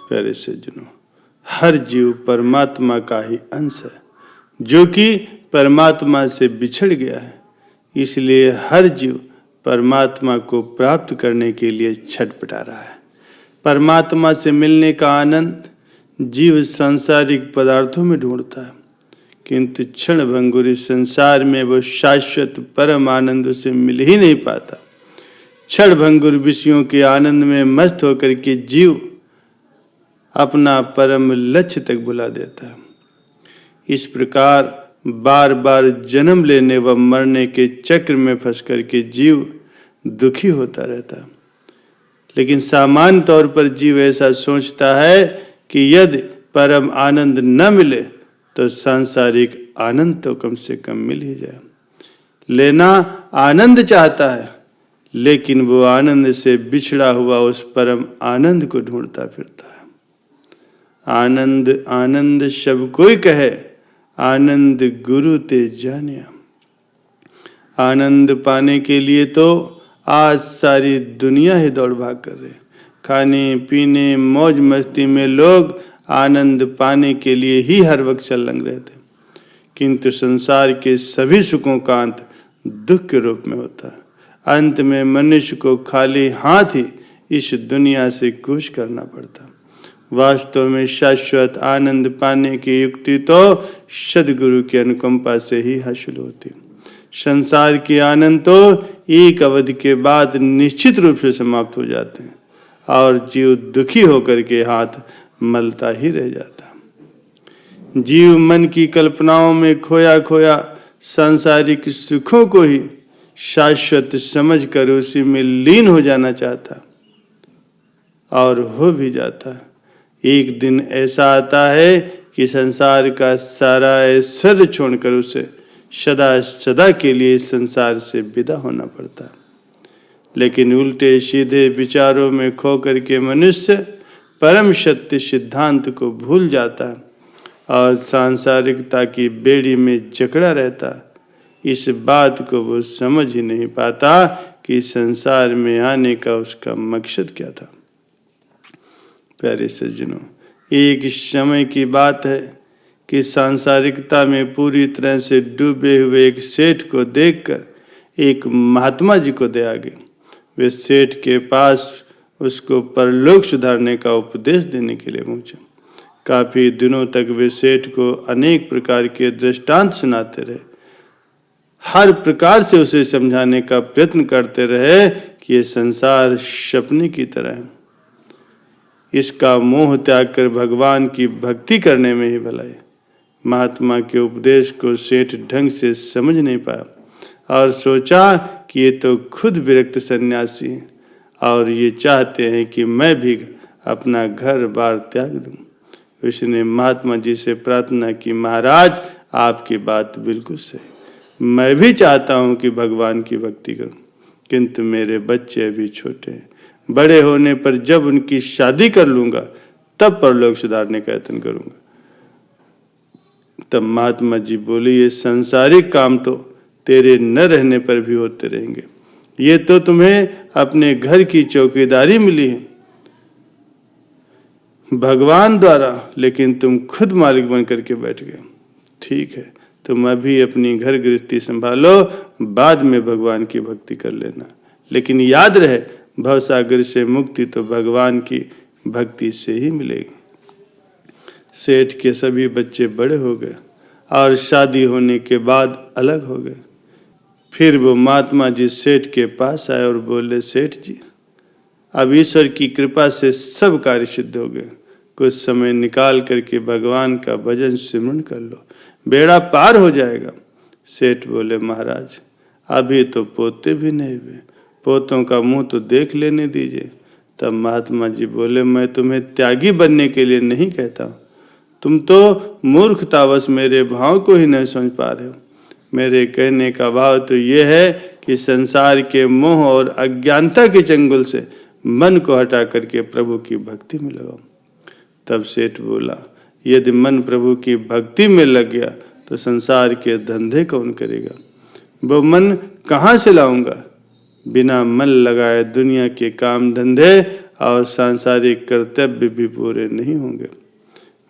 प्यारे सज्जनों, हर जीव परमात्मा का ही अंश है जो कि परमात्मा से बिछड़ गया है। इसलिए हर जीव परमात्मा को प्राप्त करने के लिए छटपटा रहा है। परमात्मा से मिलने का आनंद जीव सांसारिक पदार्थों में ढूंढता है, किंतु क्षण भंगुर इस संसार में वो शाश्वत परम आनंद उसे मिल ही नहीं पाता। क्षण भंगुर विषयों के आनंद में मस्त होकर के जीव अपना परम लक्ष्य तक भुला देता है। इस प्रकार बार बार जन्म लेने व मरने के चक्र में फंस करके जीव दुखी होता रहता है। लेकिन सामान्य तौर पर जीव ऐसा सोचता है कि यदि परम आनंद न मिले तो सांसारिक आनंद तो कम से कम मिल ही जाए। लेना आनंद चाहता है, लेकिन वो आनंद से बिछड़ा हुआ उस परम आनंद को ढूंढता फिरता है। आनंद आनंद सब कोई कहे, आनंद गुरु ते जानिया। आनंद पाने के लिए तो आज सारी दुनिया ही दौड़ भाग कर रहे। खाने पीने मौज मस्ती में लोग आनंद पाने के लिए ही हर वक्त संलग्न रहते, किंतु संसार के सभी सुखों का अंत दुख के रूप में होता है। अंत में मनुष्य को खाली हाथ ही इस दुनिया से कूच करना पड़ता। वास्तव में शाश्वत आनंद पाने की युक्ति तो सद्गुरु की अनुकंपा से ही हासिल होती। संसार के आनंद तो एक अवधि के बाद निश्चित रूप से समाप्त हो जाते हैं और जीव दुखी होकर के हाथ मलता ही रह जाता। जीव मन की कल्पनाओं में खोया खोया सांसारिक सुखों को ही शाश्वत समझकर उसी में लीन हो जाना चाहता और हो भी जाता। एक दिन ऐसा आता है कि संसार का सारा ऐश्वर्य छोड़कर उसे सदा सदा के लिए इस संसार से विदा होना पड़ता। लेकिन उल्टे सीधे विचारों में खो करके मनुष्य परम सत्य सिद्धांत को भूल जाता और सांसारिकता की बेड़ी में जकड़ा रहता। इस बात को वो समझ ही नहीं पाता कि संसार में आने का उसका मकसद क्या था। प्यारे सज्जनों, एक समय की बात है कि सांसारिकता में पूरी तरह से डूबे हुए एक सेठ को देखकर एक महात्मा जी को दया आ गई। वे सेठ के पास उसको परलोक सुधारने का उपदेश देने के लिए पहुंचे। काफी दिनों तक वे सेठ को अनेक प्रकार के दृष्टांत सुनाते रहे। हर प्रकार से उसे समझाने का प्रयत्न करते रहे कि ये संसार सपने की तरह है, इसका मोह त्याग कर भगवान की भक्ति करने में ही भलाई। महात्मा के उपदेश को सेठ ढंग से समझ नहीं पाया और सोचा कि ये तो खुद विरक्त सन्यासी हैं और ये चाहते हैं कि मैं भी अपना घर बार त्याग दूं। उसने महात्मा जी से प्रार्थना की, महाराज आपकी बात बिल्कुल सही, मैं भी चाहता हूं कि भगवान की भक्ति करूं, किंतु मेरे बच्चे अभी छोटे हैं। बड़े होने पर जब उनकी शादी कर लूंगा तब परलोक सुधारने का यत्न करूंगा। तब महात्मा जी बोले, ये सांसारिक काम तो तेरे न रहने पर भी होते रहेंगे। ये तो तुम्हें अपने घर की चौकीदारी मिली है भगवान द्वारा, लेकिन तुम खुद मालिक बन करके बैठ गए। ठीक है, तुम अभी अपनी घर गृहस्थी संभालो, बाद में भगवान की भक्ति कर लेना। लेकिन याद रहे, भवसागर से मुक्ति तो भगवान की भक्ति से ही मिलेगी। सेठ के सभी बच्चे बड़े हो गए और शादी होने के बाद अलग हो गए। फिर वो महात्मा जी सेठ के पास आए और बोले, सेठ जी अब ईश्वर की कृपा से सब कार्य सिद्ध हो गए। कुछ समय निकाल करके भगवान का भजन सिमरन कर लो, बेड़ा पार हो जाएगा। सेठ बोले, महाराज अभी तो पोते भी नहीं हुए, पोतों का मुंह तो देख लेने दीजिए। तब महात्मा जी बोले, मैं तुम्हें त्यागी बनने के लिए नहीं कहता, तुम तो मूर्खतावश मेरे भाव को ही नहीं समझ पा रहे हो। मेरे कहने का भाव तो ये है कि संसार के मोह और अज्ञानता के चंगुल से मन को हटा करके प्रभु की भक्ति में लगाओ। तब सेठ बोला, यदि मन प्रभु की भक्ति में लग गया तो संसार के धंधे कौन करेगा? वो मन कहाँ से लाऊंगा? बिना मन लगाए दुनिया के काम धंधे और सांसारिक कर्तव्य भी पूरे नहीं होंगे।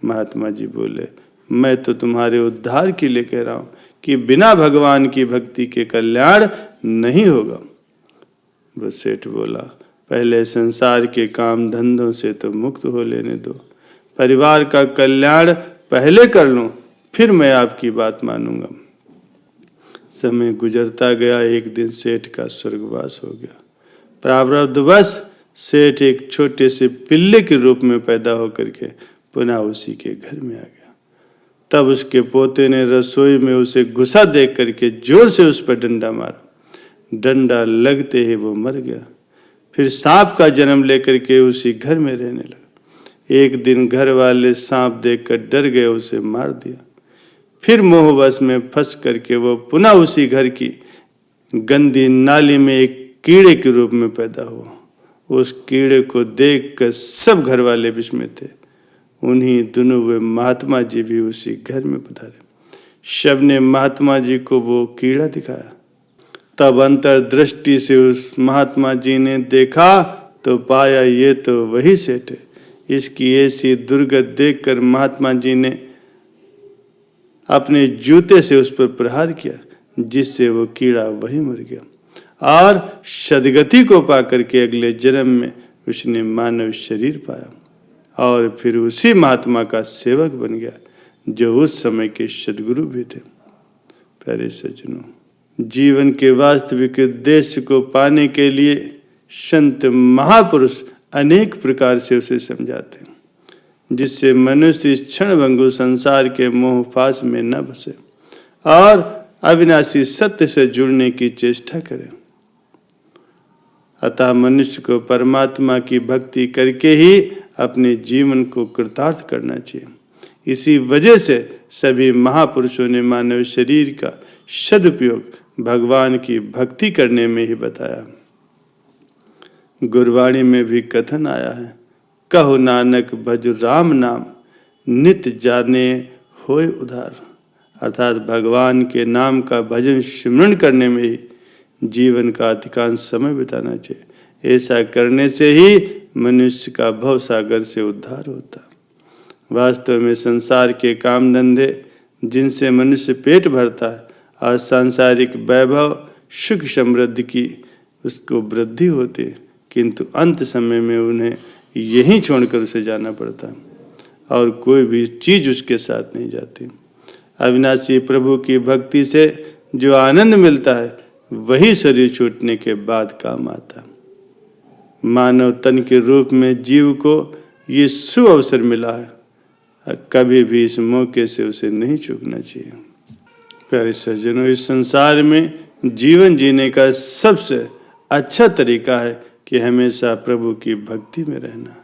महात्मा जी बोले, मैं तो तुम्हारे उद्धार के लिए कह रहा हूं कि बिना भगवान की भक्ति के कल्याण नहीं होगा। वो सेठ बोला, पहले संसार के काम धंधों से तो मुक्त हो लेने दो, परिवार का कल्याण पहले कर लूं, फिर मैं आपकी बात मानूंगा। समय गुजरता गया। एक दिन सेठ का स्वर्गवास हो गया। प्रारब्धवश सेठ एक छोटे से पिल्ले के रूप में पैदा होकर के पुनः उसी के घर में आ गया। तब उसके पोते ने रसोई में उसे घुसा देख करके जोर से उस पर डंडा मारा। डंडा लगते ही वो मर गया। फिर सांप का जन्म लेकर के उसी घर में रहने लगा। एक दिन घर वाले सांप देखकर डर गए, उसे मार दिया। फिर मोहवश में फंस करके वो पुनः उसी घर की गंदी नाली में एक कीड़े के रूप में पैदा हुआ। उस कीड़े को देखकर सब घर वाले विस्मित थे। उन्हीं दिनों वे महात्मा जी भी उसी घर में पधारे। शब ने महात्मा जी को वो कीड़ा दिखाया। तब अंतर्दृष्टि से उस महात्मा जी ने देखा तो पाया ये तो वही सेठ है। इसकी ऐसी दुर्गत देखकर महात्मा जी ने अपने जूते से उस पर प्रहार किया, जिससे वो कीड़ा वही मर गया और सदगति को पाकर के अगले जन्म में उसने मानव शरीर पाया और फिर उसी महात्मा का सेवक बन गया जो उस समय के सद्गुरु भी थे। प्यारे सज्जनों, जीवन के वास्तविक उद्देश्य को पाने के लिए संत महापुरुष अनेक प्रकार से उसे समझाते हैं, जिससे मनुष्य इस क्षणभंगुर संसार के मोह फास में न बसे और अविनाशी सत्य से जुड़ने की चेष्टा करे। अतः मनुष्य को परमात्मा की भक्ति करके ही अपने जीवन को कृतार्थ करना चाहिए। इसी वजह से सभी महापुरुषों ने मानव शरीर का सदुपयोग भगवान की भक्ति करने में ही बताया। गुरबाणी में भी कथन आया है, कहो नानक भज राम नाम, नित जाने होय उधार। अर्थात भगवान के नाम का भजन सिमरन करने में ही जीवन का अधिकांश समय बिताना चाहिए। ऐसा करने से ही मनुष्य का भव सागर से उद्धार होता। वास्तव में संसार के काम धंधे जिनसे मनुष्य पेट भरता है और सांसारिक वैभव सुख समृद्धि की उसको वृद्धि होती है, किंतु अंत समय में उन्हें यहीं छोड़कर उसे जाना पड़ता है और कोई भी चीज उसके साथ नहीं जाती। अविनाशी प्रभु की भक्ति से जो आनंद मिलता है वही शरीर छूटने के बाद काम आता है। मानव तन के रूप में जीव को ये सुअवसर मिला है, कभी भी इस मौके से उसे नहीं चूकना चाहिए। प्यारे सज्जनों, इस संसार में जीवन जीने का सबसे अच्छा तरीका है कि हमेशा प्रभु की भक्ति में रहना।